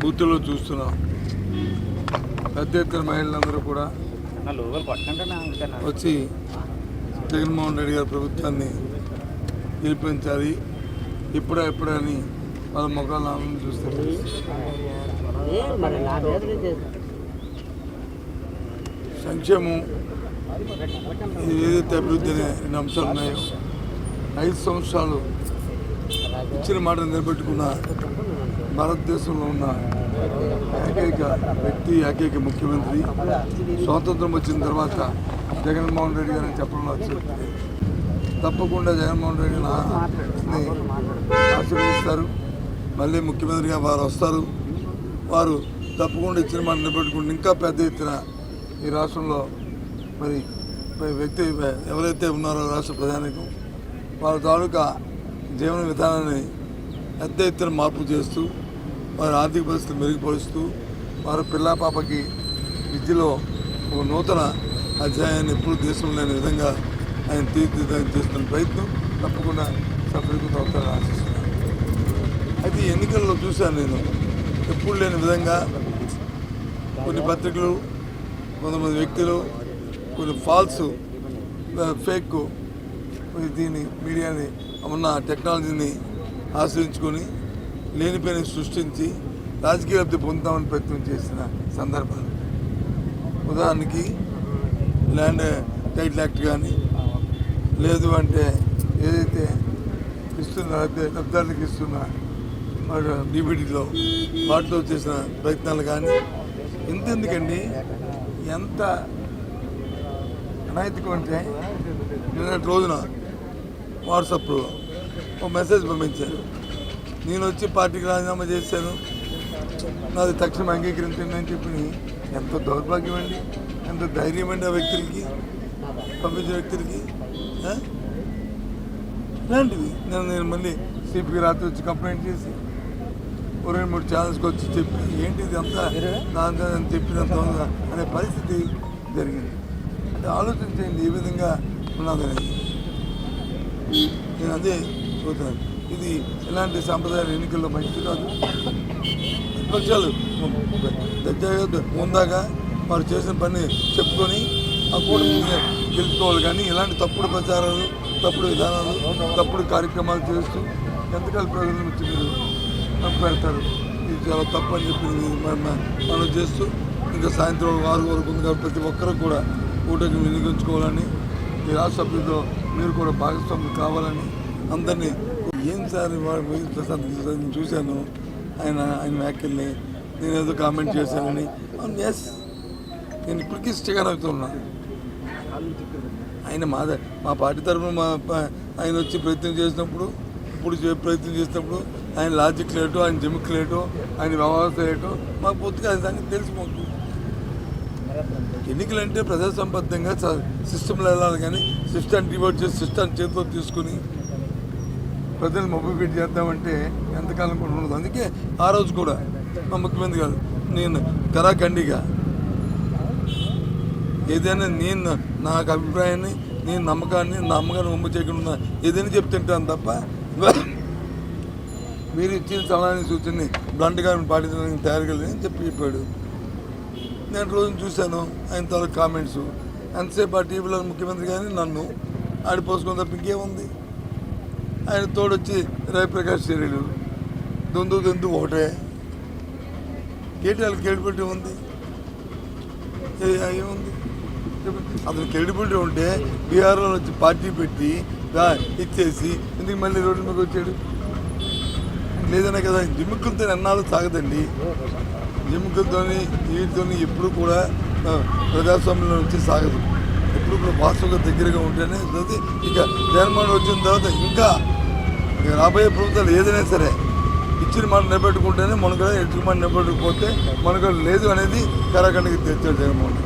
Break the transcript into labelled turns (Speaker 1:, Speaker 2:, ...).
Speaker 1: బూత్లో చూస్తున్నాం. పెద్ద ఎత్తున మహిళలందరూ కూడా వచ్చి జగన్మోహన్ రెడ్డి గారి ప్రభుత్వాన్ని గెలిపించాలి, ఇప్పుడే అని వాళ్ళ ముఖాలు ఆనందం చూస్తారు. సంక్షేమం ఏదైతే అభివృద్ధి అనే అంశాలు ఉన్నాయో 5 సంవత్సరాలు ఇచ్చిన మాట నిలబెట్టుకున్న భారతదేశంలో ఉన్న ఏకైక వ్యక్తి, ఏకైక ముఖ్యమంత్రి. స్వాతంత్రం వచ్చిన తర్వాత జగన్మోహన్ రెడ్డి గారిని చెప్పడంలో వచ్చింది. తప్పకుండా జగన్మోహన్ రెడ్డి ఆశీర్వదిస్తారు. మళ్ళీ ముఖ్యమంత్రిగా వారు వస్తారు. వారు తప్పకుండా ఇచ్చిన మాట నిలబెట్టుకుంటే ఇంకా పెద్ద ఎత్తున ఈ రాష్ట్రంలో మరి వ్యక్తి ఎవరైతే ఉన్నారో రాష్ట్ర ప్రధానికం వారి తాలూకా జీవన విధానాన్ని పెద్ద ఎత్తున మార్పు చేస్తూ వారి ఆర్థిక పరిస్థితులు మెరుగుపరుస్తూ వారి పిల్లాపాపకి విద్యలో ఒక నూతన అధ్యాయాన్ని ఎప్పుడు దేశంలో లేని విధంగా ఆయన తీర్చిదిద్దడానికి చేస్తున్న ప్రయత్నం తప్పకుండా సఫలీకృతం అవుతారని ఆశిస్తున్నాను. అయితే ఎన్నికల్లో చూశాను నేను ఎప్పుడు లేని విధంగా కొన్ని పత్రికలు, కొంతమంది వ్యక్తులు కొన్ని ఫాల్స్ ఫేక్ దీన్ని మీడియాని ఉన్న టెక్నాలజీని ఆశ్రయించుకొని లేనిపోయిన సృష్టించి రాజకీయ లబ్ధి పొందుతామని ప్రయత్నం చేసిన సందర్భాలు. ఉదాహరణకి ల్యాండ్ టైటిల్ యాక్ట్ కానీ, లేదు అంటే ఏదైతే ఇస్తున్న లబ్ధాలకు ఇస్తున్న డిబిటీలో వాటిలో చేసిన ప్రయత్నాలు కానీ, ఎందుకండి ఎంత అనైతికం అంటే నిన్నటి రోజున వాట్సాప్లో ఒక మెసేజ్ పంపించారు. నేను వచ్చి పార్టీకి రాజీనామా చేశాను, నాది తక్షణం అంగీకరించండి అని చెప్పి. ఎంత దౌర్భాగ్యం అండి, ఎంత ధైర్యం అండి ఆ వ్యక్తులకి, పంపించిన వ్యక్తులకి. ఇలాంటివి నేను మళ్ళీ సిపికి రాత్రి వచ్చి కంప్లైంట్ చేసి 2-3 ఛానల్స్కి వచ్చి చెప్పి ఏంటిది అంతా అని చెప్పినంత అనే పరిస్థితి జరిగింది. అంటే ఆలోచించండి ఏ విధంగా ఉన్నదని. నేను అదే చూస్తున్నాను. ఇది ఎలాంటి సాంప్రదాయ ఎన్నికల్లో మంచిది కాదు. విపక్షాలు ముందాగా వారు చేసిన పని చెప్పుకొని ఆ కూటమి గెలుచుకోవాలి. కానీ ఇలాంటి తప్పుడు ప్రచారాలు, తప్పుడు విధానాలు, తప్పుడు కార్యక్రమాలు చేస్తూ ఎంతకాలం ప్రజలను వచ్చి మీరు పెడతారు. ఇది చాలా తప్పు అని చెప్పి మనం చేస్తూ ఇంకా సాయంత్రం 6 వరకు ఉంది కాబట్టి ప్రతి ఒక్కరు కూడా కూటమికి వినియోగించుకోవాలని, ఈ రాష్ట్ర సభ్యులతో మీరు కూడా భాగస్వాములు కావాలని అందరినీ. ఏం సార్ ప్రసాద్ చూశాను ఆయన వ్యాఖ్యల్ని, నేను ఏదో కామెంట్ చేశానని. ఎస్, నేను ఇప్పటికీ స్టిగర్ అవుతున్నాను. ఆయన మా పార్టీ తరఫున ఆయన వచ్చి ప్రయత్నం చేసినప్పుడు, ప్రయత్నం చేసినప్పుడు ఆయన లాజిక్ లేటో, ఆయన జిమిక్ లేటో, ఆయన వ్యవహారం లేటో మాకు పూర్తిగా అది దానికి తెలిసిపోతుంది. ఎన్నికలు అంటే ప్రజాసంబద్ధంగా సిస్టంలో వెళ్ళాలి. కానీ సిస్టాన్ని డివైడ్ చేసి సిస్టాన్ని చేతిలో తీసుకుని ప్రజలు మొబైల్ చేద్దామంటే ఎంతకాలం కూడా ఉండదు. అందుకే ఆ రోజు కూడా మా ముఖ్యమంత్రి గారు నేను కరాఖండిగా ఏదైనా నేను నాకు అభిప్రాయాన్ని, నేను నమ్మకాన్ని, నా అమ్మగారిని ఒమ్ము చేయకుండా ఏదైనా చెప్తుంటాను తప్ప మీరు ఇచ్చిన సలహాన్ని సూచనని బ్లంట్గా పాటించడానికి తయారుగా లేదని చెప్పాడు. నేను రోజున చూశాను ఆయన తాలూకు కామెంట్స్. ఎంతసేపు ఆ టీవీలో ముఖ్యమంత్రి కానీ నన్ను ఆడిపోసుకుని తప్ప ఇంకేముంది. ఆయన తోడొచ్చి రవిప్రకాష్ చర్యలు దొందు ఒకటే కేటీఆర్కి క్రెడిబిలిటీ ఉంది. ఏముంది అతను క్రెడిబిలిటీ ఉంటే బీహార్లో వచ్చి పార్టీ పెట్టి ఇచ్చేసి ఎందుకు మళ్ళీ రోడ్డు మీద వచ్చాడు? లేదనే కదా. జిమ్ముకులతో ఎన్నాళ్ళు సాగదండి. జిమ్ముకులతో వీటితో ఎప్పుడు కూడా ప్రజాస్వామ్యంలో వచ్చి సాగదు. ఎప్పుడు కూడా వాస్తవంగా దగ్గరగా ఉంటేనే ఇక జగన్మోహన్ వచ్చిన తర్వాత ఇంకా రాబోయే ప్రభుత్వాలు ఏదైనా సరే ఇచ్చిన మాట నిలబెట్టుకుంటేనే మనకు ఎట్టి మాట నిలబెట్టుకుపోతే మనకు లేదు అనేది కరాఖండికి తెచ్చాడు జగన్మోహన్.